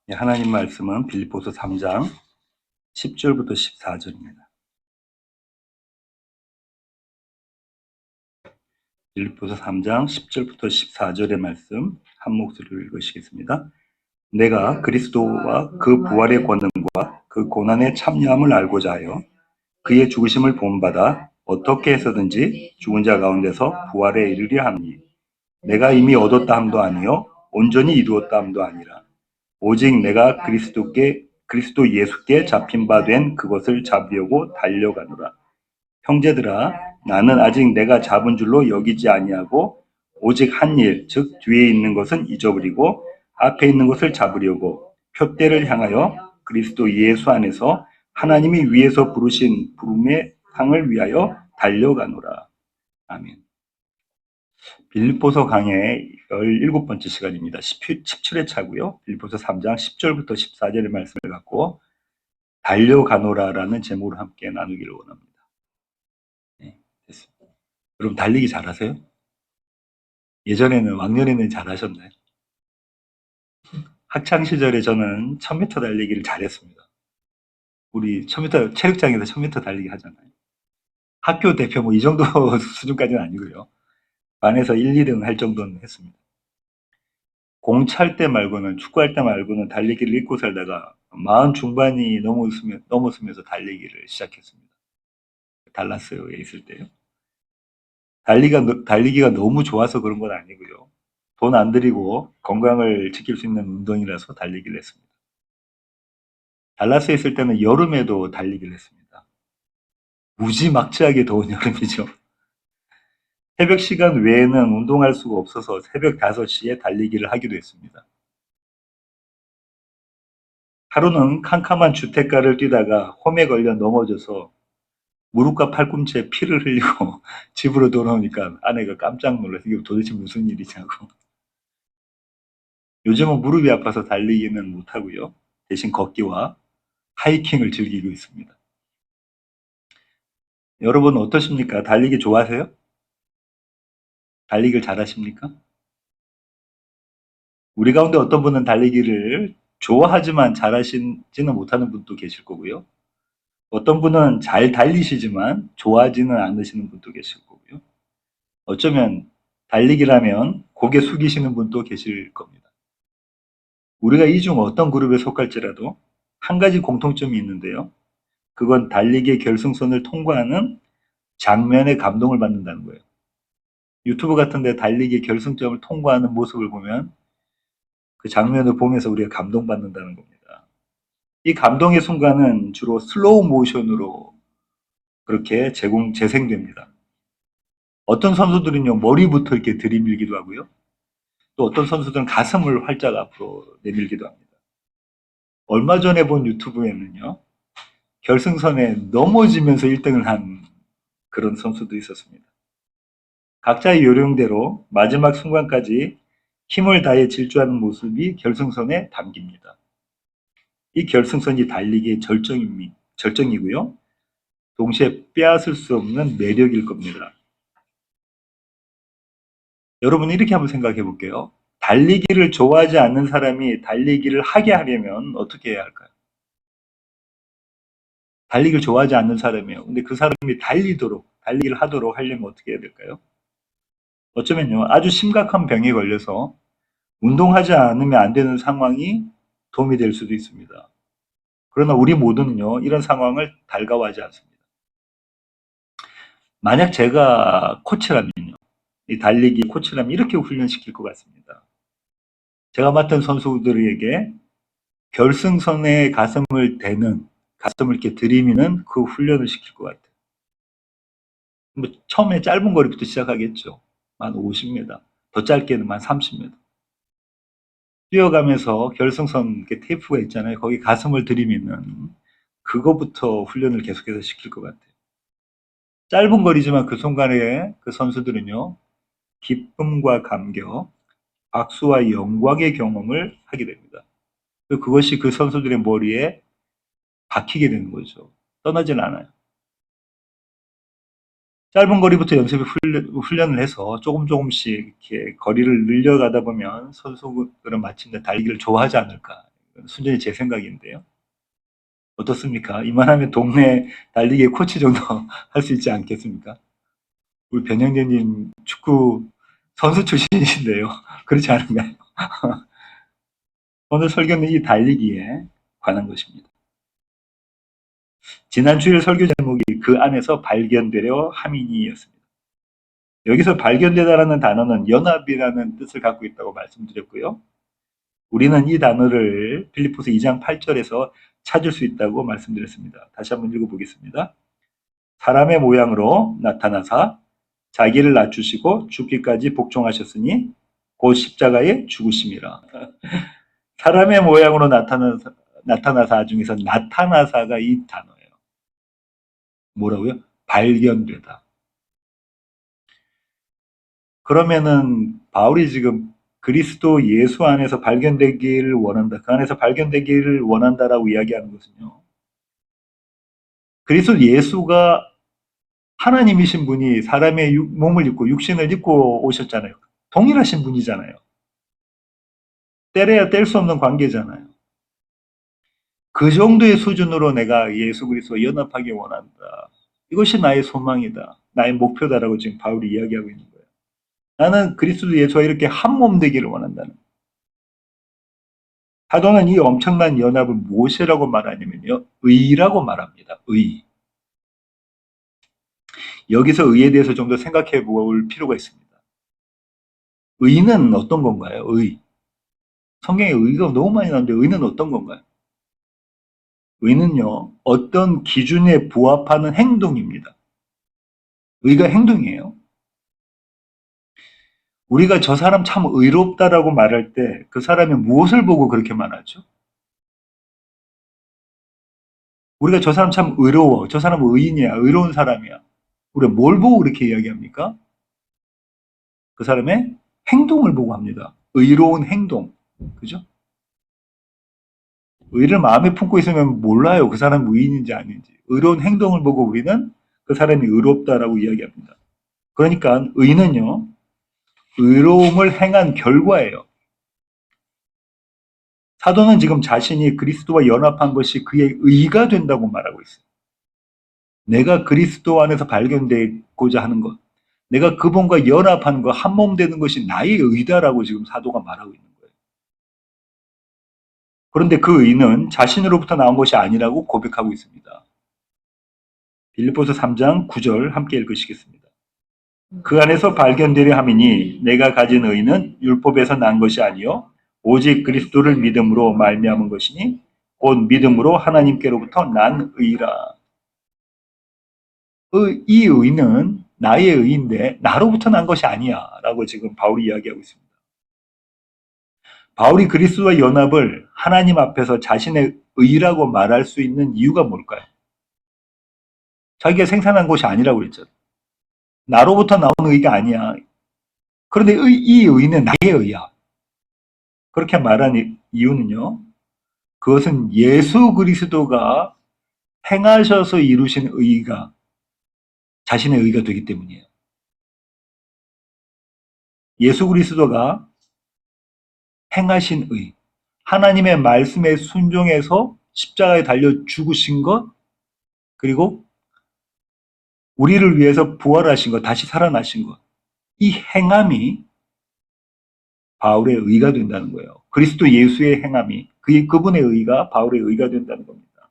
예, 하나님 말씀은 빌립보서 3장 10절부터 14절입니다. 빌립보서 3장 10절부터 14절의 말씀 한 목소리로 읽으시겠습니다. 내가 그리스도와 그 부활의 권능과 그 고난의 참여함을 알고자 하여 그의 죽으심을 본받아 어떻게 해서든지 죽은 자 가운데서 부활에 이르려 함이 내가 이미 얻었다 함도 아니요 온전히 이루었다 함도 아니라 오직 내가 그리스도 예수께 잡힌 바 된 그것을 잡으려고 달려가노라. 형제들아, 나는 아직 내가 잡은 줄로 여기지 아니하고 오직 한 일, 즉 뒤에 있는 것은 잊어버리고 앞에 있는 것을 잡으려고 표대를 향하여 그리스도 예수 안에서 하나님이 위에서 부르신 부름의 상을 위하여 달려가노라. 아멘. 빌립보서 강의 17번째 시간입니다. 17회 차고요. 빌립보서 3장 10절부터 14절의 말씀을 갖고 달려가노라라는 제목으로 함께 나누기를 원합니다. 네, 됐습니다. 여러분 달리기 잘하세요? 예전에는 왕년에는 잘하셨나요? 학창 시절에 저는 1000m 달리기를 잘했습니다. 우리 1000m 체육장에서 1000m 달리기 하잖아요. 학교 대표 뭐 이 정도 수준까지는 아니고요. 반에서 1, 2등 할 정도는 했습니다. 공 찰 때 말고는 축구할 때 말고는 달리기를 잊고 살다가 40 중반이 넘었으면서 달리기를 시작했습니다. 달라스에 있을 때요. 달리기가 너무 좋아서 그런 건 아니고요. 돈 안 들이고 건강을 지킬 수 있는 운동이라서 달리기를 했습니다. 달라스에 있을 때는 여름에도 달리기를 했습니다. 무지막지하게 더운 여름이죠. 새벽 시간 외에는 운동할 수가 없어서 새벽 5시에 달리기를 하기도 했습니다. 하루는 캄캄한 주택가를 뛰다가 홈에 걸려 넘어져서 무릎과 팔꿈치에 피를 흘리고 집으로 돌아오니까 아내가 깜짝 놀라서 이게 도대체 무슨 일이냐고. 요즘은 무릎이 아파서 달리기는 못하고요. 대신 걷기와 하이킹을 즐기고 있습니다. 여러분 어떠십니까? 달리기 좋아하세요? 달리기를 잘하십니까? 우리 가운데 어떤 분은 달리기를 좋아하지만 잘하시지는 못하는 분도 계실 거고요. 어떤 분은 잘 달리시지만 좋아하지는 않으시는 분도 계실 거고요. 어쩌면 달리기라면 고개 숙이시는 분도 계실 겁니다. 우리가 이 중 어떤 그룹에 속할지라도 한 가지 공통점이 있는데요. 그건 달리기의 결승선을 통과하는 장면에 감동을 받는다는 거예요. 유튜브 같은 데 달리기 결승점을 통과하는 모습을 보면 그 장면을 보면서 우리가 감동받는다는 겁니다. 이 감동의 순간은 주로 슬로우 모션으로 그렇게 재생됩니다. 어떤 선수들은요, 머리부터 이렇게 들이밀기도 하고요. 또 어떤 선수들은 가슴을 활짝 앞으로 내밀기도 합니다. 얼마 전에 본 유튜브에는요, 결승선에 넘어지면서 1등을 한 그런 선수도 있었습니다. 각자의 요령대로 마지막 순간까지 힘을 다해 질주하는 모습이 결승선에 담깁니다. 이 결승선이 달리기의 절정이고요. 동시에 빼앗을 수 없는 매력일 겁니다. 여러분 이렇게 한번 생각해 볼게요. 달리기를 좋아하지 않는 사람이 달리기를 하게 하려면 어떻게 해야 할까요? 달리기를 좋아하지 않는 사람이에요. 근데 그 사람이 달리기를 하도록 하려면 어떻게 해야 될까요? 어쩌면요, 아주 심각한 병에 걸려서 운동하지 않으면 안 되는 상황이 도움이 될 수도 있습니다. 그러나 우리 모두는요, 이런 상황을 달가워하지 않습니다. 만약 제가 코치라면요, 이 달리기 코치라면 이렇게 훈련시킬 것 같습니다. 제가 맡은 선수들에게 결승선에 가슴을 이렇게 들이미는 그 훈련을 시킬 것 같아요. 뭐 처음에 짧은 거리부터 시작하겠죠. 한 50m, 더 짧게는 한 30m. 뛰어가면서 결승선 이렇게 테이프가 있잖아요. 거기 가슴을 들이미는 그거부터 훈련을 계속해서 시킬 것 같아요. 짧은 거리지만 그 순간에 그 선수들은요, 기쁨과 감격, 박수와 영광의 경험을 하게 됩니다. 그것이 그 선수들의 머리에 박히게 되는 거죠. 떠나질 않아요. 짧은 거리부터 훈련을 해서 조금씩 이렇게 거리를 늘려가다 보면 선수들은 마침내 달리기를 좋아하지 않을까. 순전히 제 생각인데요. 어떻습니까? 이만하면 동네 달리기 코치 정도 할 수 있지 않겠습니까? 우리 변형재님 축구 선수 출신이신데요. 그렇지 않은가요? 오늘 설교는 이 달리기에 관한 것입니다. 지난 주일 설교 제목이 그 안에서 발견되려 함이니였습니다. 여기서 발견되다라는 단어는 연합이라는 뜻을 갖고 있다고 말씀드렸고요. 우리는 이 단어를 빌립보서 2장 8절에서 찾을 수 있다고 말씀드렸습니다. 다시 한번 읽어보겠습니다. 사람의 모양으로 나타나사 자기를 낮추시고 죽기까지 복종하셨으니 곧 십자가에 죽으심이라. 사람의 모양으로 나타나사 중에서 나타나사가 이 단어예요. 뭐라고요? 발견되다. 그러면은 바울이 지금 그리스도 예수 안에서 발견되기를 원한다. 그 안에서 발견되기를 원한다라고 이야기하는 것은요. 그리스도 예수가 하나님이신 분이 사람의 몸을 입고 육신을 입고 오셨잖아요. 동일하신 분이잖아요. 떼려야 뗄 수 없는 관계잖아요. 그 정도의 수준으로 내가 예수 그리스도와 연합하기 원한다. 이것이 나의 소망이다. 나의 목표다라고 지금 바울이 이야기하고 있는 거예요. 나는 그리스도 예수와 이렇게 한 몸 되기를 원한다는. 사도는 이 엄청난 연합을 무엇이라고 말하냐면요. 의라고 말합니다. 의. 여기서 의에 대해서 좀 더 생각해 볼 필요가 있습니다. 의는 어떤 건가요? 의. 성경에 의가 너무 많이 나오는데 의는 어떤 건가요? 의는요, 어떤 기준에 부합하는 행동입니다. 의가 행동이에요. 우리가 저 사람 참 의롭다라고 말할 때 그 사람이 무엇을 보고 그렇게 말하죠? 우리가 저 사람 참 의로워. 저 사람은 의인이야. 의로운 사람이야. 우리가 뭘 보고 그렇게 이야기합니까? 그 사람의 행동을 보고 합니다. 의로운 행동. 그죠? 의를 마음에 품고 있으면 몰라요. 그 사람이 의인인지 아닌지. 의로운 행동을 보고 우리는 그 사람이 의롭다라고 이야기합니다. 그러니까 의는요. 의로움을 행한 결과예요. 사도는 지금 자신이 그리스도와 연합한 것이 그의 의가 된다고 말하고 있어요. 내가 그리스도 안에서 발견되고자 하는 것, 내가 그분과 연합한 것, 한 몸 되는 것이 나의 의다라고 지금 사도가 말하고 있는 거예요. 그런데 그 의는 자신으로부터 나온 것이 아니라고 고백하고 있습니다. 빌립보서 3장 9절 함께 읽으시겠습니다. 그 안에서 발견되려 함이니 내가 가진 의는 율법에서 난 것이 아니요 오직 그리스도를 믿음으로 말미암은 것이니 곧 믿음으로 하나님께로부터 난 의라. 이 의는 나의 의인데 나로부터 난 것이 아니야 라고 지금 바울이 이야기하고 있습니다. 바울이 그리스도와 연합을 하나님 앞에서 자신의 의라고 말할 수 있는 이유가 뭘까요? 자기가 생산한 것이 아니라고 그랬잖아요. 나로부터 나온 의가 아니야. 그런데 이 의는 나의 의야. 그렇게 말한 이유는요. 그것은 예수 그리스도가 행하셔서 이루신 의가 자신의 의가 되기 때문이에요. 예수 그리스도가 행하신 의, 하나님의 말씀에 순종해서 십자가에 달려 죽으신 것, 그리고 우리를 위해서 부활하신 것, 다시 살아나신 것, 이 행함이 바울의 의가 된다는 거예요. 그리스도 예수의 행함이, 그분의 의가 바울의 의가 된다는 겁니다.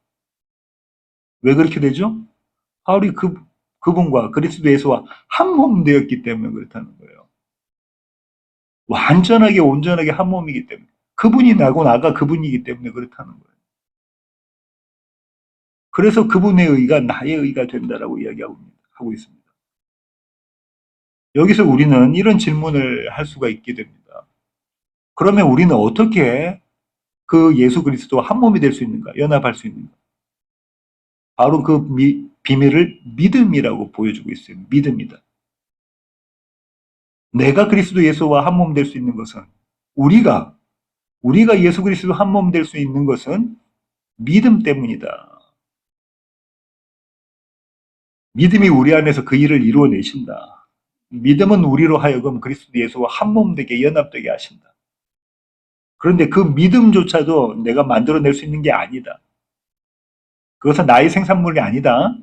왜 그렇게 되죠? 바울이 그분과 그리스도 예수와 한 몸 되었기 때문에 그렇다는 거예요. 완전하게 온전하게 한 몸이기 때문에. 그분이 나고 나가 그분이기 때문에 그렇다는 거예요. 그래서 그분의 의가 나의 의가 된다라고 이야기하고 있습니다. 여기서 우리는 이런 질문을 할 수가 있게 됩니다. 그러면 우리는 어떻게 그 예수 그리스도와 한 몸이 될 수 있는가? 연합할 수 있는가? 바로 그 비밀을 믿음이라고 보여주고 있어요. 믿음이다. 내가 그리스도 예수와 한 몸 될 수 있는 것은 우리가 예수 그리스도 한 몸 될 수 있는 것은 믿음 때문이다. 믿음이 우리 안에서 그 일을 이루어내신다. 믿음은 우리로 하여금 그리스도 예수와 한 몸 되게 연합되게 하신다. 그런데 그 믿음조차도 내가 만들어낼 수 있는 게 아니다. 그것은 나의 생산물이 아니다.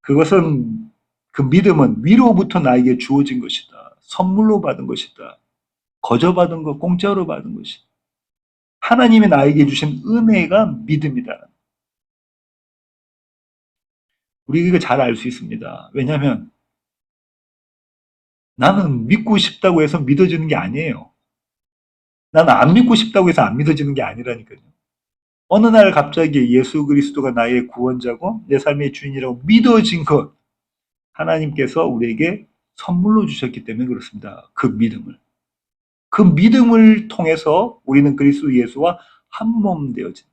그것은 그 믿음은 위로부터 나에게 주어진 것이다. 선물로 받은 것이다. 거저 받은 것, 공짜로 받은 것이다. 하나님이 나에게 주신 은혜가 믿음이다. 우리 이거 잘 알 수 있습니다. 왜냐하면 나는 믿고 싶다고 해서 믿어지는 게 아니에요. 나는 안 믿고 싶다고 해서 안 믿어지는 게 아니라니까요. 어느 날 갑자기 예수 그리스도가 나의 구원자고 내 삶의 주인이라고 믿어진 것, 하나님께서 우리에게 선물로 주셨기 때문에 그렇습니다. 그 믿음을. 그 믿음을 통해서 우리는 그리스도 예수와 한 몸 되어진다.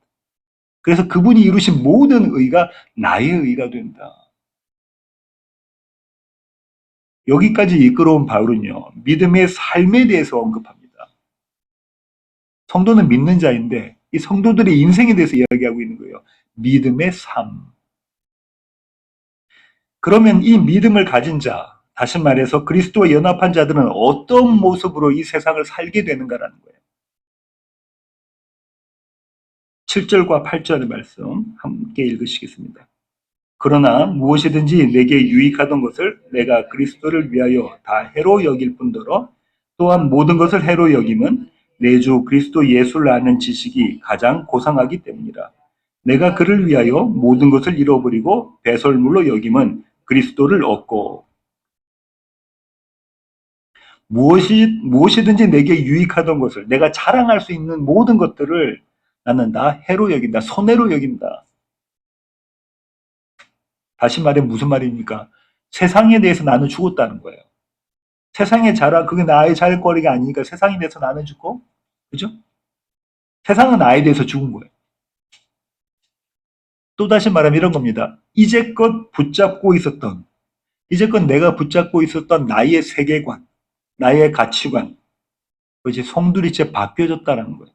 그래서 그분이 이루신 모든 의가 나의 의가 된다. 여기까지 이끌어온 바울은요, 믿음의 삶에 대해서 언급합니다. 성도는 믿는 자인데 이 성도들의 인생에 대해서 이야기하고 있는 거예요. 믿음의 삶. 그러면 이 믿음을 가진 자, 다시 말해서 그리스도와 연합한 자들은 어떤 모습으로 이 세상을 살게 되는가라는 거예요. 7절과 8절의 말씀 함께 읽으시겠습니다. 그러나 무엇이든지 내게 유익하던 것을 내가 그리스도를 위하여 다 해로 여길 뿐더러 또한 모든 것을 해로 여김은 내 주 그리스도 예수를 아는 지식이 가장 고상하기 때문이라. 내가 그를 위하여 모든 것을 잃어버리고 배설물로 여김은 그리스도를 얻고 무엇이든지 내게 유익하던 것을 내가 자랑할 수 있는 모든 것들을 나는 다 해로 여긴다. 손해로 여긴다. 다시 말해 무슨 말입니까? 세상에 대해서 나는 죽었다는 거예요. 세상의 자랑, 그게 나의 자랑거리가 아니니까 세상에 대해서 나는 죽고, 그죠? 세상은 나에 대해서 죽은 거예요. 또 다시 말하면 이런 겁니다. 이제껏 내가 붙잡고 있었던 나의 세계관, 나의 가치관, 그것이 송두리째 바뀌어졌다는 거예요.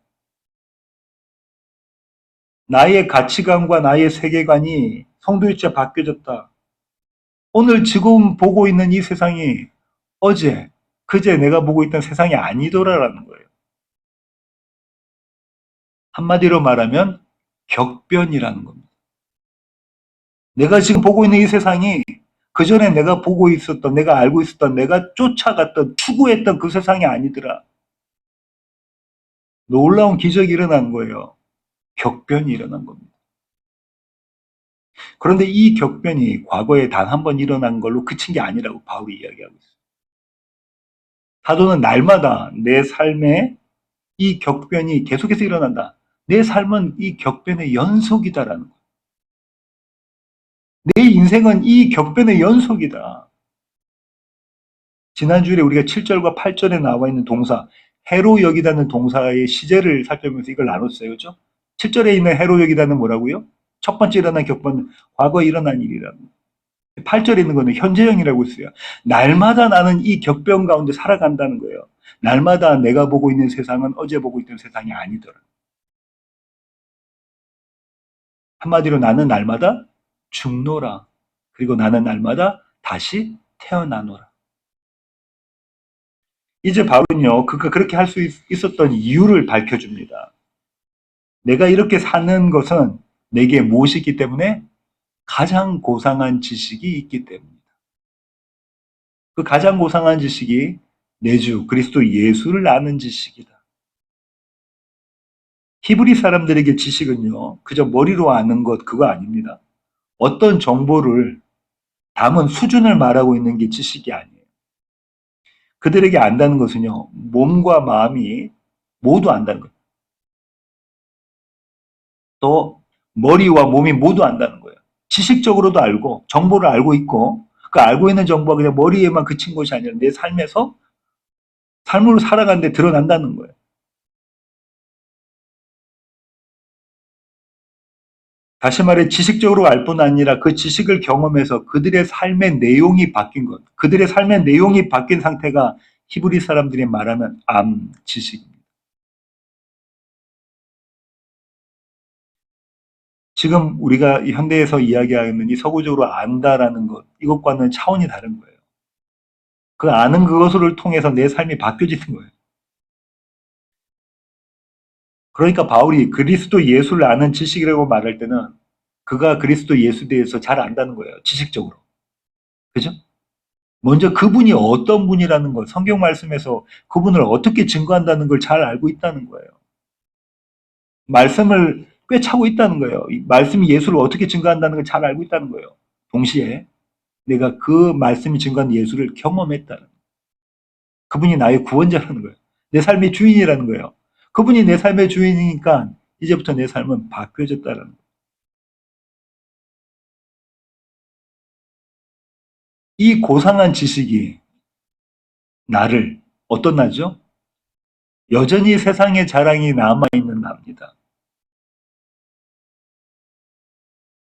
나의 가치관과 나의 세계관이 송두리째 바뀌어졌다. 오늘 지금 보고 있는 이 세상이 어제, 그제 내가 보고 있던 세상이 아니더라라는 거예요. 한마디로 말하면 격변이라는 겁니다. 내가 지금 보고 있는 이 세상이 그전에 내가 보고 있었던, 내가 알고 있었던, 내가 쫓아갔던, 추구했던 그 세상이 아니더라. 놀라운 기적이 일어난 거예요. 격변이 일어난 겁니다. 그런데 이 격변이 과거에 단 한 번 일어난 걸로 그친 게 아니라고 바울이 이야기하고 있어요. 사도는 날마다 내 삶에 이 격변이 계속해서 일어난다. 내 삶은 이 격변의 연속이다라는 거예요. 내 인생은 이 격변의 연속이다. 지난주에 우리가 7절과 8절에 나와 있는 동사, 해로 여기다는 동사의 시제를 살펴보면서 이걸 나눴어요. 그죠? 7절에 있는 해로 여기다는 뭐라고요? 첫 번째 일어난 격변은 과거에 일어난 일이라고. 8절에 있는 거는 현재형이라고 했어요. 날마다 나는 이 격변 가운데 살아간다는 거예요. 날마다 내가 보고 있는 세상은 어제 보고 있던 세상이 아니더라. 한마디로 나는 날마다 죽노라. 그리고 나는 날마다 다시 태어나노라. 이제 바울은요, 그가 그렇게 할 수 있었던 이유를 밝혀줍니다. 내가 이렇게 사는 것은 내게 무엇이 있기 때문에? 가장 고상한 지식이 있기 때문이다. 그 가장 고상한 지식이 내 주 그리스도 예수를 아는 지식이다. 히브리 사람들에게 지식은요, 그저 머리로 아는 것 그거 아닙니다. 어떤 정보를 담은 수준을 말하고 있는 게 지식이 아니에요. 그들에게 안다는 것은요, 몸과 마음이 모두 안다는 거예요. 또 머리와 몸이 모두 안다는 거예요. 지식적으로도 알고 정보를 알고 있고 그 알고 있는 정보가 그냥 머리에만 그친 것이 아니라 내 삶에서 삶으로 살아가는데 드러난다는 거예요. 다시 말해 지식적으로 알 뿐 아니라 그 지식을 경험해서 그들의 삶의 내용이 바뀐 것, 그들의 삶의 내용이 바뀐 상태가 히브리 사람들이 말하는 지식입니다. 지금 우리가 현대에서 이야기하는 이 서구적으로 안다라는 것, 이것과는 차원이 다른 거예요. 그 아는 그것을 통해서 내 삶이 바뀌어지는 거예요. 그러니까 바울이 그리스도 예수를 아는 지식이라고 말할 때는 그가 그리스도 예수에 대해서 잘 안다는 거예요. 지식적으로. 그죠? 먼저 그분이 어떤 분이라는 걸 성경 말씀에서 그분을 어떻게 증거한다는 걸 잘 알고 있다는 거예요. 말씀을 꿰차고 있다는 거예요. 이 말씀이 예수를 어떻게 증거한다는 걸 잘 알고 있다는 거예요. 동시에 내가 그 말씀이 증거한 예수를 경험했다는 거예요. 그분이 나의 구원자라는 거예요. 내 삶의 주인이라는 거예요. 그분이 내 삶의 주인이니까 이제부터 내 삶은 바뀌어졌다는 거예요. 이 고상한 지식이 나를 어떤 나죠? 여전히 세상의 자랑이 남아있는 나입니다.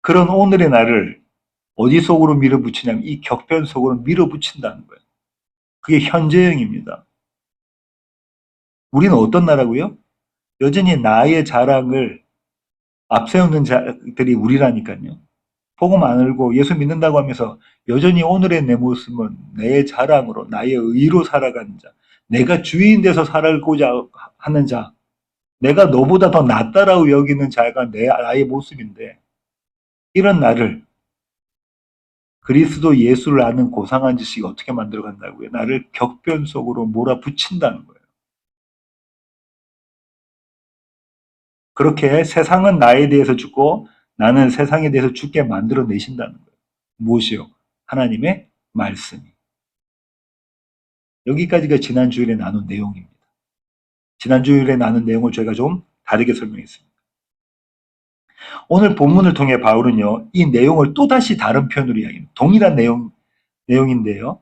그런 오늘의 나를 어디 속으로 밀어붙이냐면 이 격변 속으로 밀어붙인다는 거예요. 그게 현재형입니다. 우리는 어떤 나라고요? 여전히 나의 자랑을 앞세우는 자들이 우리라니까요. 복음 안 알고 예수 믿는다고 하면서 여전히 오늘의 내 모습은 내 자랑으로 나의 의로 살아가는 자, 내가 주인 돼서 살고자 하는 자, 내가 너보다 더 낫다라고 여기는 자가 나의 모습인데 이런 나를 그리스도 예수를 아는 고상한 지식이 어떻게 만들어간다고요? 나를 격변 속으로 몰아붙인다는 거예요. 그렇게 세상은 나에 대해서 죽고 나는 세상에 대해서 죽게 만들어내신다는 거예요. 무엇이요? 하나님의 말씀이. 여기까지가 지난 주일에 나눈 내용입니다. 지난 주일에 나눈 내용을 저희가 좀 다르게 설명했습니다. 오늘 본문을 통해 바울은요, 이 내용을 또다시 다른 표현으로 이야기합니다. 동일한 내용인데요.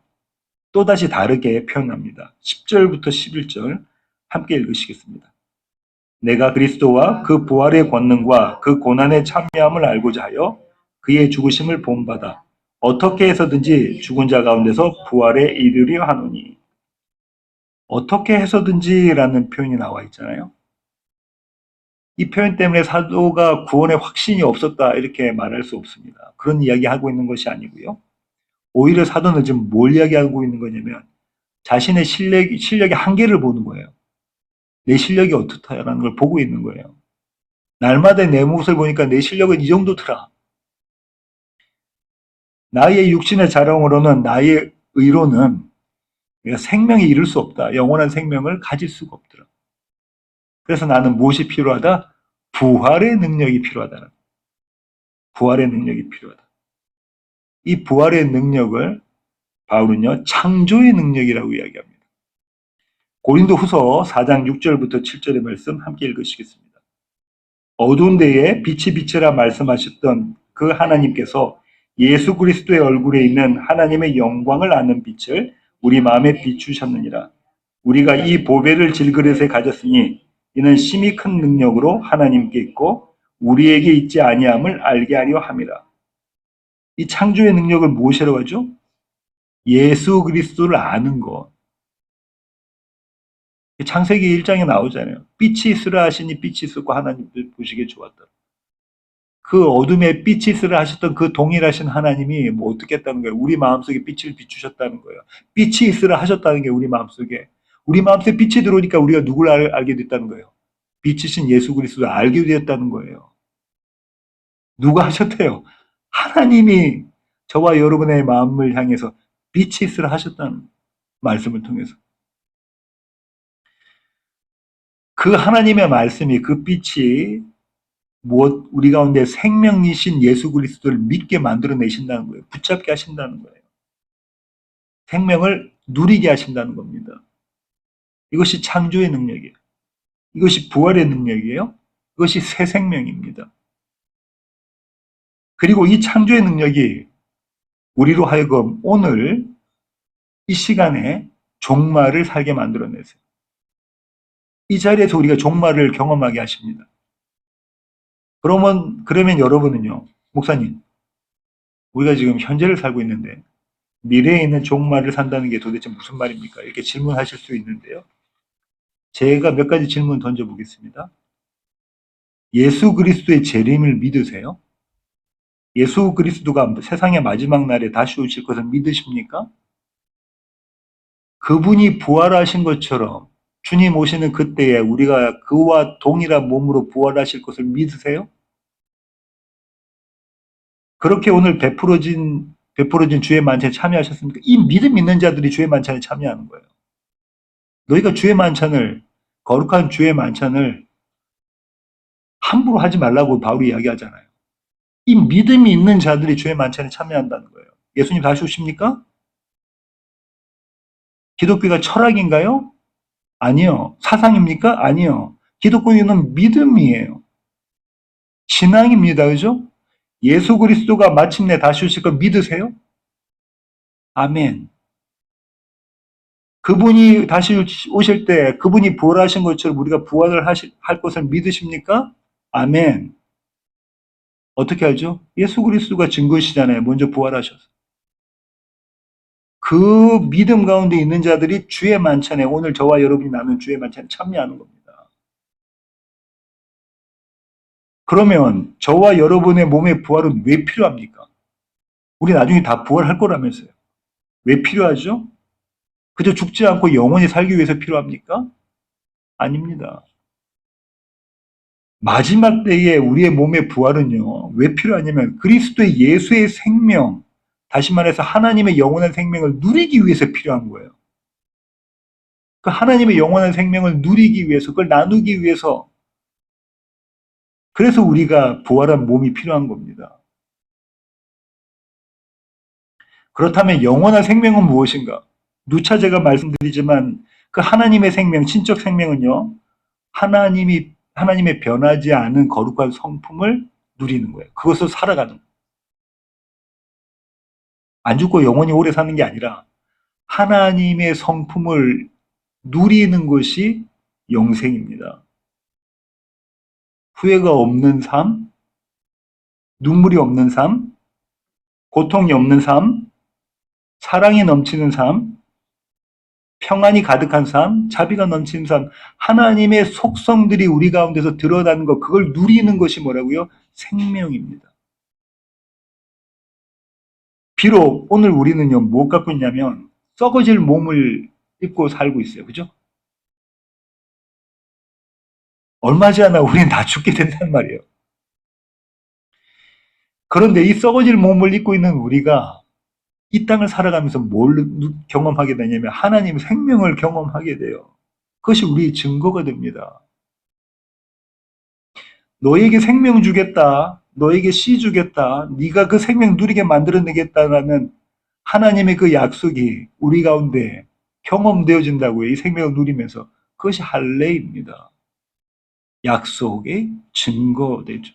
또다시 다르게 표현합니다. 10절부터 11절 함께 읽으시겠습니다. 내가 그리스도와 그 부활의 권능과 그 고난의 참여함을 알고자 하여 그의 죽으심을 본받아 어떻게 해서든지 죽은 자 가운데서 부활에 이르려 하노니. 어떻게 해서든지라는 표현이 나와 있잖아요. 이 표현 때문에 사도가 구원의 확신이 없었다 이렇게 말할 수 없습니다. 그런 이야기하고 있는 것이 아니고요. 오히려 사도는 지금 뭘 이야기하고 있는 거냐면 자신의 실력의 한계를 보는 거예요. 내 실력이 어떻다라는 걸 보고 있는 거예요. 날마다 내 모습을 보니까 내 실력은 이 정도더라. 나의 육신의 자랑으로는 나의 의로는 내가 생명에 이를 수 없다. 영원한 생명을 가질 수가 없더라. 그래서 나는 무엇이 필요하다? 부활의 능력이 필요하다. 부활의 능력이 필요하다. 이 부활의 능력을 바울은요, 창조의 능력이라고 이야기합니다. 고린도 후서 4장 6절부터 7절의 말씀 함께 읽으시겠습니다. 어두운 데에 빛이 비치라 말씀하셨던 그 하나님께서 예수 그리스도의 얼굴에 있는 하나님의 영광을 아는 빛을 우리 마음에 비추셨느니라. 우리가 이 보배를 질그릇에 가졌으니 이는 심히 큰 능력으로 하나님께 있고 우리에게 있지 아니함을 알게 하려 함이라. 이 창조의 능력을 무엇이라고 하죠? 예수 그리스도를 아는 것. 창세기 1장에 나오잖아요. 빛이 있으라 하시니 빛이 있었고 하나님들 보시기에 좋았다. 그 어둠에 빛이 있으라 하셨던 그 동일하신 하나님이 뭐 어떻게 했다는 거예요? 우리 마음속에 빛을 비추셨다는 거예요. 빛이 있으라 하셨다는 게 우리 마음속에. 우리 마음속에 빛이 들어오니까 우리가 누구를 알게 됐다는 거예요. 빛이신 예수 그리스도를 알게 되었다는 거예요. 누가 하셨대요? 하나님이 저와 여러분의 마음을 향해서 빛이 있으라 하셨다는 말씀을 통해서. 그 하나님의 말씀이 그 빛이 무엇 우리 가운데 생명이신 예수 그리스도를 믿게 만들어내신다는 거예요. 붙잡게 하신다는 거예요. 생명을 누리게 하신다는 겁니다. 이것이 창조의 능력이에요. 이것이 부활의 능력이에요. 이것이 새 생명입니다. 그리고 이 창조의 능력이 우리로 하여금 오늘 이 시간에 종말을 살게 만들어내세요. 이 자리에서 우리가 종말을 경험하게 하십니다. 그러면 여러분은요, 목사님, 우리가 지금 현재를 살고 있는데 미래에 있는 종말을 산다는 게 도대체 무슨 말입니까? 이렇게 질문하실 수 있는데요. 제가 몇 가지 질문 던져보겠습니다. 예수 그리스도의 재림을 믿으세요? 예수 그리스도가 세상의 마지막 날에 다시 오실 것을 믿으십니까? 그분이 부활하신 것처럼 주님 오시는 그때에 우리가 그와 동일한 몸으로 부활하실 것을 믿으세요? 그렇게 오늘 베풀어진 주의 만찬에 참여하셨습니까? 이 믿음 있는 자들이 주의 만찬에 참여하는 거예요. 너희가 주의 만찬을, 거룩한 주의 만찬을 함부로 하지 말라고 바울이 이야기하잖아요. 이 믿음이 있는 자들이 주의 만찬에 참여한다는 거예요. 예수님 다시 오십니까? 기독교가 철학인가요? 아니요. 사상입니까? 아니요. 기독교는 믿음이에요. 신앙입니다. 그죠? 예수 그리스도가 마침내 다시 오실 걸 믿으세요? 아멘. 그분이 다시 오실 때 그분이 부활하신 것처럼 우리가 부활을 할 것을 믿으십니까? 아멘. 어떻게 알죠? 예수 그리스도가 증거시잖아요. 먼저 부활하셔서. 그 믿음 가운데 있는 자들이 주의 만찬에, 오늘 저와 여러분이 나눈 주의 만찬에 참여하는 겁니다. 그러면 저와 여러분의 몸의 부활은 왜 필요합니까? 우리 나중에 다 부활할 거라면서요. 왜 필요하죠? 그저 죽지 않고 영원히 살기 위해서 필요합니까? 아닙니다. 마지막 때에 우리의 몸의 부활은요, 왜 필요하냐면 그리스도의 예수의 생명, 다시 말해서 하나님의 영원한 생명을 누리기 위해서 필요한 거예요. 그 하나님의 영원한 생명을 누리기 위해서, 그걸 나누기 위해서, 그래서 우리가 부활한 몸이 필요한 겁니다. 그렇다면 영원한 생명은 무엇인가? 누차 제가 말씀드리지만 그 하나님의 생명, 신적 생명은요, 하나님의 변하지 않은 거룩한 성품을 누리는 거예요. 그것을 살아가는 거예요. 안 죽고 영원히 오래 사는 게 아니라 하나님의 성품을 누리는 것이 영생입니다. 후회가 없는 삶, 눈물이 없는 삶, 고통이 없는 삶, 사랑이 넘치는 삶, 평안이 가득한 삶, 자비가 넘치는 삶, 하나님의 속성들이 우리 가운데서 드러나는 것, 그걸 누리는 것이 뭐라고요? 생명입니다. 비록 오늘 우리는요, 못 갖고 있냐면 썩어질 몸을 입고 살고 있어요. 그죠? 얼마 지 않아 우리는 다 죽게 된단 말이에요. 그런데 이 썩어질 몸을 입고 있는 우리가 이 땅을 살아가면서 뭘 경험하게 되냐면 하나님의 생명을 경험하게 돼요. 그것이 우리의 증거가 됩니다. 너에게 생명 주겠다. 너에게 씨 주겠다. 네가 그 생명 누리게 만들어내겠다라는 하나님의 그 약속이 우리 가운데 경험되어진다고요. 이 생명을 누리면서. 그것이 할례입니다. 약속의 증거되죠.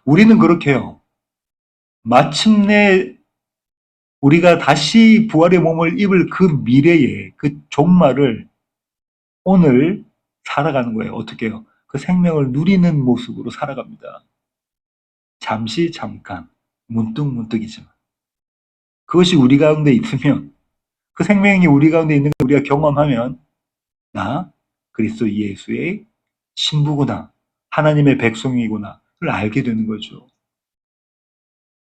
우리는 그렇게 해요. 마침내 우리가 다시 부활의 몸을 입을 그 미래의 그 종말을 오늘 살아가는 거예요. 어떻게 해요? 그 생명을 누리는 모습으로 살아갑니다. 잠시 잠깐 문득문득이지만 그것이 우리 가운데 있으면, 그 생명이 우리 가운데 있는 걸 우리가 경험하면 나 그리스도 예수의 신부구나, 하나님의 백성이구나를 알게 되는 거죠.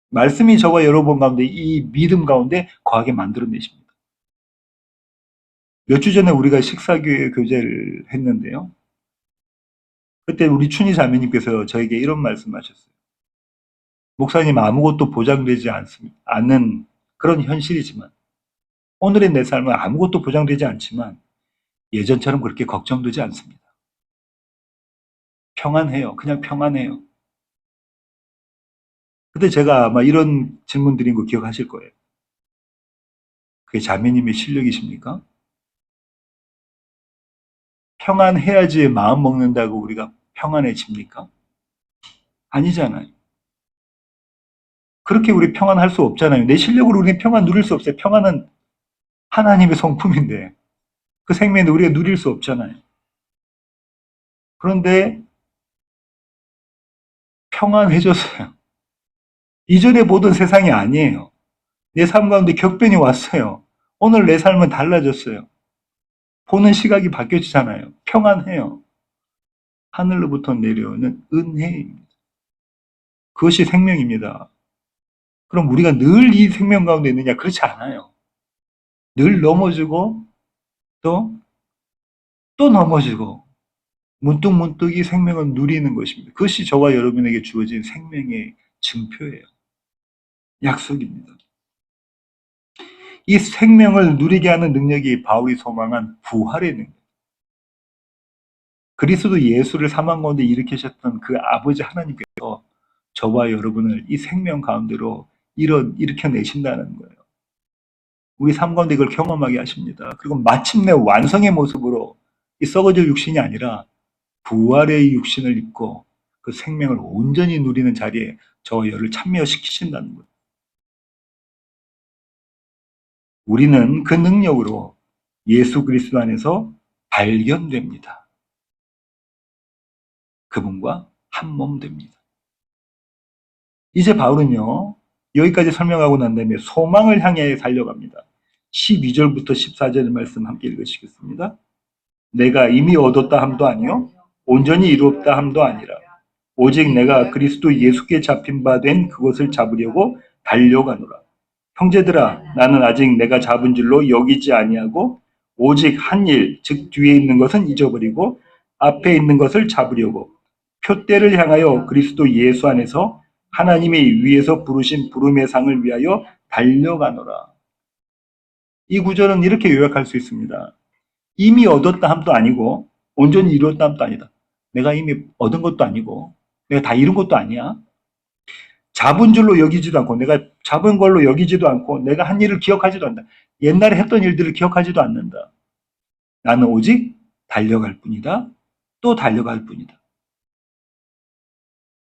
말씀이 저와 여러분 가운데 이 믿음 가운데 거하게 만들어내십니다. 몇 주 전에 우리가 식사교제를 했는데요. 그때 우리 춘희 자매님께서 저에게 이런 말씀하셨어요. 목사님, 아무것도 보장되지 않는 그런 현실이지만, 오늘의 내 삶은 아무것도 보장되지 않지만 예전처럼 그렇게 걱정되지 않습니다. 평안해요. 그냥 평안해요. 그때 제가 아마 이런 질문 드린 거 기억하실 거예요. 그게 자매님의 실력이십니까? 평안해야지 마음 먹는다고 우리가 평안해집니까? 아니잖아요. 그렇게 우리 평안할 수 없잖아요. 내 실력으로 우리는 평안 누릴 수 없어요. 평안은 하나님의 성품인데 그 생명을 우리가 누릴 수 없잖아요. 그런데 평안해졌어요. 이전에 보던 세상이 아니에요. 내 삶 가운데 격변이 왔어요. 오늘 내 삶은 달라졌어요. 보는 시각이 바뀌어지잖아요. 평안해요. 하늘로부터 내려오는 은혜입니다. 그것이 생명입니다. 그럼 우리가 늘 이 생명 가운데 있느냐? 그렇지 않아요. 늘 넘어지고 또, 또 넘어지고 문득문득 이 생명을 누리는 것입니다. 그것이 저와 여러분에게 주어진 생명의 증표예요. 약속입니다. 이 생명을 누리게 하는 능력이 바울이 소망한 부활의 능력. 그리스도 예수를 사망 가운데 일으키셨던 그 아버지 하나님께서 저와 여러분을 이 생명 가운데로 일으켜내신다는 거예요. 우리 삶 가운데 이걸 경험하게 하십니다. 그리고 마침내 완성의 모습으로 이 썩어질 육신이 아니라 부활의 육신을 입고 그 생명을 온전히 누리는 자리에 저와 여를 참여시키신다는 거예요. 우리는 그 능력으로 예수 그리스도 안에서 발견됩니다. 그분과 한 몸 됩니다. 이제 바울은요, 여기까지 설명하고 난 다음에 소망을 향해 달려갑니다. 12절부터 14절 말씀 함께 읽으시겠습니다. 내가 이미 얻었다 함도 아니요 온전히 이루었다 함도 아니라 오직 내가 그리스도 예수께 잡힌 바 된 그것을 잡으려고 달려가노라. 형제들아 나는 아직 내가 잡은 줄로 여기지 아니하고 오직 한 일 즉 뒤에 있는 것은 잊어버리고 앞에 있는 것을 잡으려고 표대를 향하여 그리스도 예수 안에서 하나님이 위에서 부르신 부름의 상을 위하여 달려가노라. 이 구절은 이렇게 요약할 수 있습니다. 이미 얻었다 함도 아니고 온전히 이루었다 함도 아니다. 내가 이미 얻은 것도 아니고 내가 다 이룬 것도 아니야. 잡은 줄로 여기지도 않고 내가 잡은 걸로 여기지도 않고 내가 한 일을 기억하지도 않는다. 옛날에 했던 일들을 기억하지도 않는다. 나는 오직 달려갈 뿐이다. 또 달려갈 뿐이다.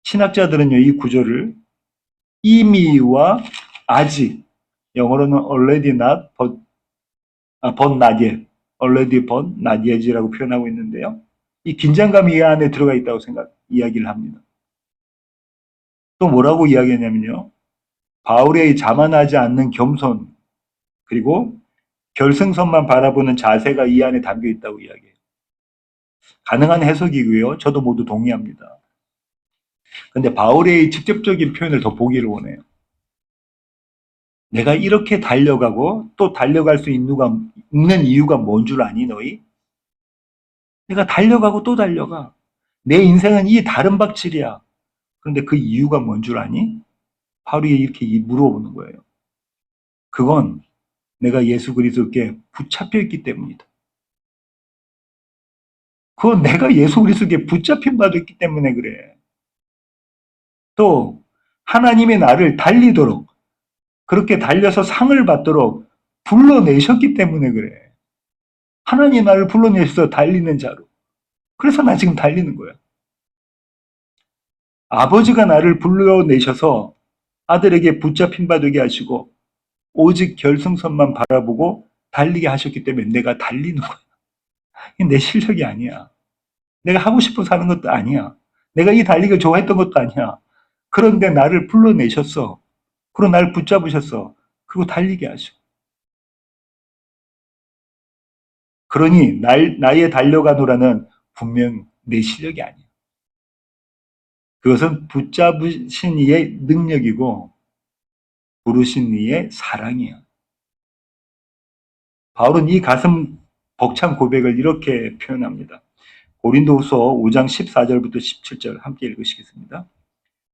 신학자들은요, 이 구절을 이미와 아직, 영어로는 already not, but not yet, already but not yet이라고 표현하고 있는데요. 이 긴장감이 이 안에 들어가 있다고 이야기를 합니다. 또 뭐라고 이야기하냐면요. 바울의 자만하지 않는 겸손, 그리고 결승선만 바라보는 자세가 이 안에 담겨 있다고 이야기해요. 가능한 해석이고요. 저도 모두 동의합니다. 근데 바울의 직접적인 표현을 더 보기를 원해요. 내가 이렇게 달려가고 또 달려갈 수 있는 이유가 뭔 줄 아니 너희? 내가 달려가고 또 달려가. 내 인생은 이 다른 박질이야. 그런데 그 이유가 뭔 줄 아니? 바울이 이렇게 물어보는 거예요. 그건 내가 예수 그리스도께 붙잡혀 있기 때문이다. 그건 내가 예수 그리스도께 붙잡힌 바도 있기 때문에 그래. 또 하나님의 나를 달리도록 그렇게 달려서 상을 받도록 불러내셨기 때문에 그래. 하나님 나를 불러내셔서 달리는 자로. 그래서 나 지금 달리는 거야. 아버지가 나를 불러내셔서 아들에게 붙잡힌 바 되게 하시고 오직 결승선만 바라보고 달리게 하셨기 때문에 내가 달리는 거야. 이게 내 실력이 아니야. 내가 하고 싶어서 하는 것도 아니야. 내가 이 달리기를 좋아했던 것도 아니야. 그런데 나를 불러내셨어. 그리고 나를 붙잡으셨어. 그리고 달리게 하셔. 그러니 나의 달려가노라는 분명 내 실력이 아니야. 그것은 붙잡으신 이의 능력이고 부르신 이의 사랑이야. 바울은 이 가슴 벅찬 고백을 이렇게 표현합니다. 고린도후서 5장 14절부터 17절 함께 읽으시겠습니다.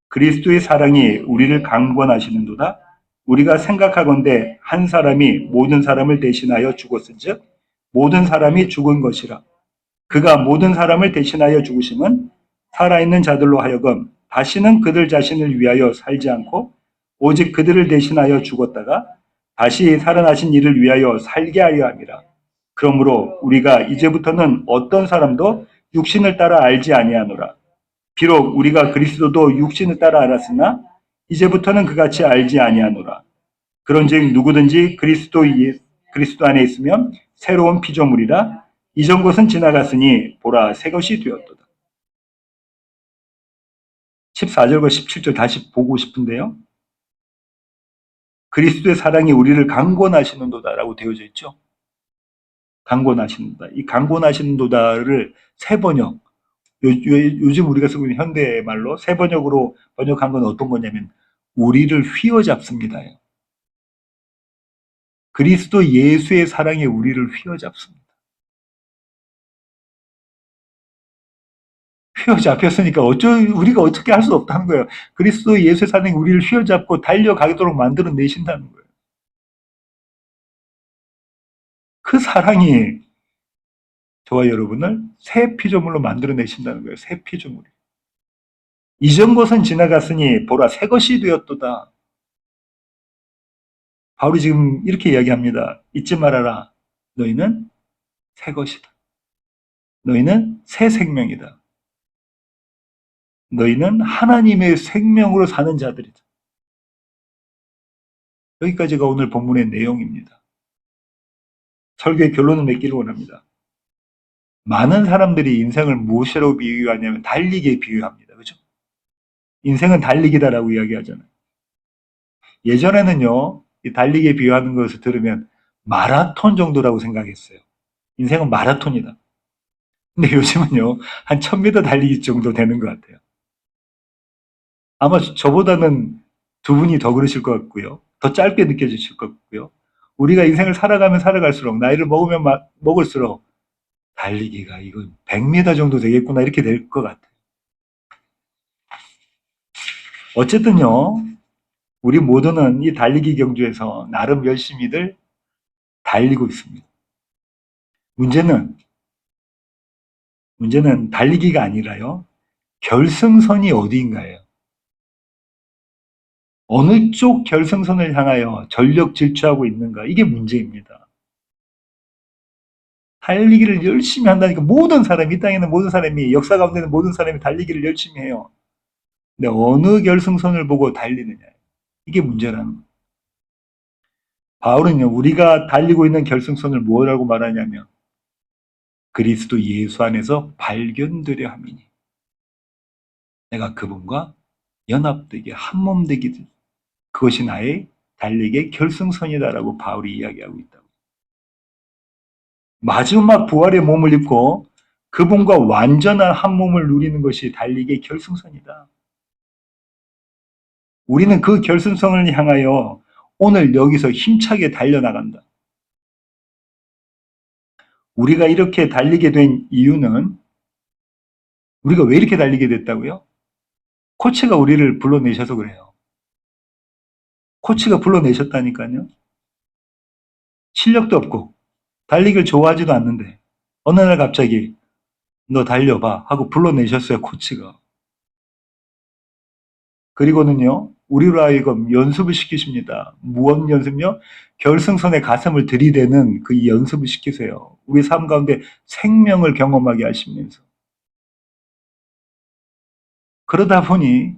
그리스도의 사랑이 우리를 강권하시는도다. 우리가 생각하건대 한 사람이 모든 사람을 대신하여 죽었은즉 모든 사람이 죽은 것이라. 그가 모든 사람을 대신하여 죽으심은 살아있는 자들로 하여금 다시는 그들 자신을 위하여 살지 않고 오직 그들을 대신하여 죽었다가 다시 살아나신 이를 위하여 살게 하려 함이라. 그러므로 우리가 이제부터는 어떤 사람도 육신을 따라 알지 아니하노라. 비록 우리가 그리스도도 육신을 따라 알았으나 이제부터는 그같이 알지 아니하노라. 그런즉 누구든지 그리스도 안에 있으면 새로운 피조물이라. 이전 것은 지나갔으니 보라 새 것이 되었도다. 14절과 17절 다시 보고 싶은데요. 그리스도의 사랑이 우리를 강권하시는도다라고 되어져 있죠. 강권하시는도다. 이 강권하시는도다를 새 번역, 요즘 우리가 쓰고 있는 현대 말로 새 번역으로 번역한 건 어떤 거냐면 우리를 휘어잡습니다. 그리스도 예수의 사랑이 우리를 휘어잡습니다. 휘어잡혔으니까 우리가 어떻게 할 수 없다는 거예요. 그리스도 예수의 사랑이 우리를 휘어잡고 달려가도록 만들어내신다는 거예요. 그 사랑이 저와 여러분을 새 피조물로 만들어내신다는 거예요. 새 피조물. 이전 것은 지나갔으니 보라 새 것이 되었도다. 바울이 지금 이렇게 이야기합니다. 잊지 말아라. 너희는 새 것이다. 너희는 새 생명이다. 너희는 하나님의 생명으로 사는 자들이다. 여기까지가 오늘 본문의 내용입니다. 설교의 결론을 맺기를 원합니다. 많은 사람들이 인생을 무엇이라고 비유하냐면 달리기에 비유합니다. 그죠? 인생은 달리기다라고 이야기하잖아요. 예전에는요, 이 달리기에 비유하는 것을 들으면 마라톤 정도라고 생각했어요. 인생은 마라톤이다. 근데 요즘은요, 한 1000m 달리기 정도 되는 것 같아요. 아마 저보다는 두 분이 더 그러실 것 같고요. 더 짧게 느껴지실 것 같고요. 우리가 인생을 살아가면 살아갈수록, 나이를 먹으면 먹을수록, 달리기가 이거 100m 정도 되겠구나, 이렇게 될 것 같아요. 어쨌든요, 우리 모두는 이 달리기 경주에서 나름 열심히들 달리고 있습니다. 문제는 달리기가 아니라요, 결승선이 어디인가예요. 어느 쪽 결승선을 향하여 전력 질주하고 있는가, 이게 문제입니다. 달리기를 열심히 한다니까 모든 사람이, 이 땅에 있는 모든 사람이, 역사 가운데 있는 모든 사람이 달리기를 열심히 해요. 근데 어느 결승선을 보고 달리느냐, 이게 문제라는 거예요. 바울은요, 우리가 달리고 있는 결승선을 뭐라고 말하냐면 그리스도 예수 안에서 발견되려 함이니, 내가 그분과 연합되게 한몸 되기를, 그것이 나의 달리기의 결승선이다라고 바울이 이야기하고 있다고. 마지막 부활의 몸을 입고 그분과 완전한 한 몸을 누리는 것이 달리기의 결승선이다. 우리는 그 결승선을 향하여 오늘 여기서 힘차게 달려나간다. 우리가 이렇게 달리게 된 이유는, 우리가 왜 이렇게 달리게 됐다고요? 코치가 우리를 불러내셔서 그래요. 코치가 불러내셨다니까요. 실력도 없고 달리기를 좋아하지도 않는데 어느 날 갑자기 너 달려봐 하고 불러내셨어요, 코치가. 그리고는요, 우리로 하여금 연습을 시키십니다. 무엇 연습요? 결승선에 가슴을 들이대는 그 연습을 시키세요. 우리 삶 가운데 생명을 경험하게 하시면서. 그러다 보니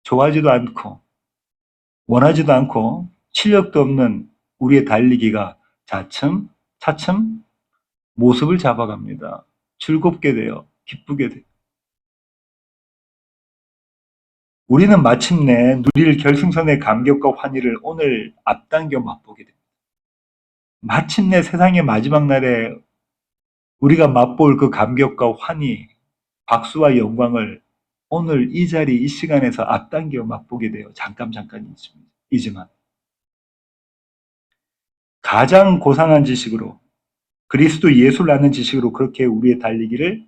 좋아하지도 않고 원하지도 않고 실력도 없는 우리의 달리기가 차츰 모습을 잡아갑니다. 즐겁게 돼요. 기쁘게 돼요. 우리는 마침내 누릴 결승선의 감격과 환희를 오늘 앞당겨 맛보게 됩니다. 마침내 세상의 마지막 날에 우리가 맛볼 그 감격과 환희, 박수와 영광을 오늘 이 자리, 이 시간에서 앞당겨 맛보게 돼요. 잠깐이지만. 가장 고상한 지식으로, 그리스도 예수를 아는 지식으로 그렇게 우리의 달리기를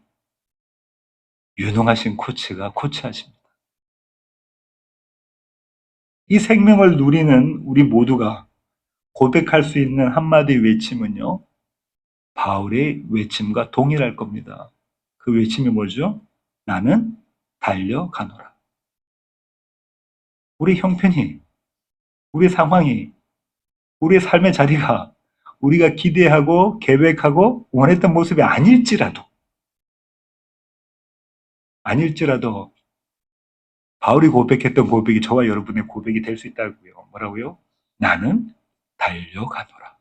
유능하신 코치가 코치하십니다. 이 생명을 누리는 우리 모두가 고백할 수 있는 한마디 외침은요, 바울의 외침과 동일할 겁니다. 그 외침이 뭐죠? 나는 달려가노라. 우리 형편이, 우리 상황이, 우리의 삶의 자리가 우리가 기대하고 계획하고 원했던 모습이 아닐지라도 바울이 고백했던 고백이 저와 여러분의 고백이 될 수 있다고요. 뭐라고요? 나는 달려가노라.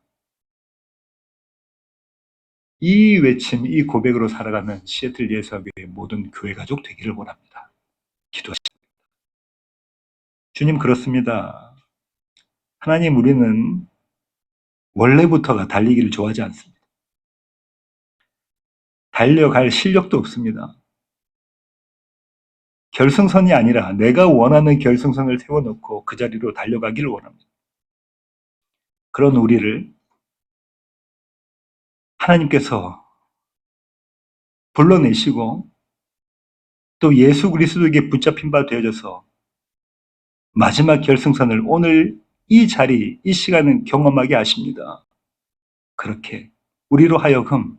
이 외침, 이 고백으로 살아가는 시애틀 예수교회의 모든 교회 가족 되기를 원합니다. 기도하십니다. 주님, 그렇습니다. 하나님, 우리는 원래부터가 달리기를 좋아하지 않습니다. 달려갈 실력도 없습니다. 결승선이 아니라 내가 원하는 결승선을 세워놓고 그 자리로 달려가기를 원합니다. 그런 우리를 하나님께서 불러내시고 또 예수 그리스도에게 붙잡힌 바 되어져서 마지막 결승선을 오늘 이 자리, 이 시간은 경험하게 하십니다. 그렇게 우리로 하여금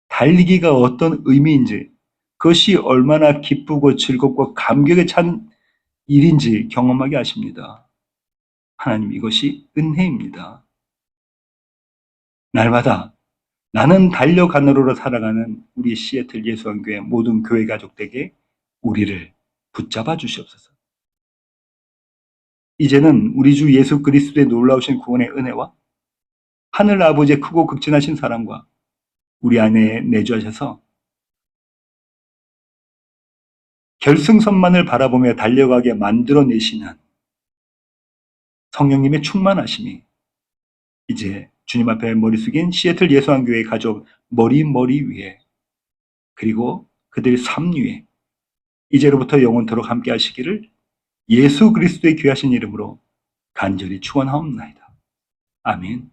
달리기가 어떤 의미인지, 그것이 얼마나 기쁘고 즐겁고 감격에 찬 일인지 경험하게 하십니다. 하나님, 이것이 은혜입니다. 날마다 나는 달려가느로로 살아가는 우리 시애틀 예수한교회 모든 교회 가족들에게 우리를 붙잡아 주시옵소서. 이제는 우리 주 예수 그리스도의 놀라우신 구원의 은혜와 하늘 아버지의 크고 극진하신 사랑과 우리 안에 내주하셔서 결승선만을 바라보며 달려가게 만들어내시는 성령님의 충만하심이 이제 주님 앞에 머리 숙인 시애틀 예수한교회 가족 머리 위에, 그리고 그들의 삶 위에 이제로부터 영원토록 함께 하시기를 예수 그리스도의 귀하신 이름으로 간절히 축원하옵나이다. 아멘.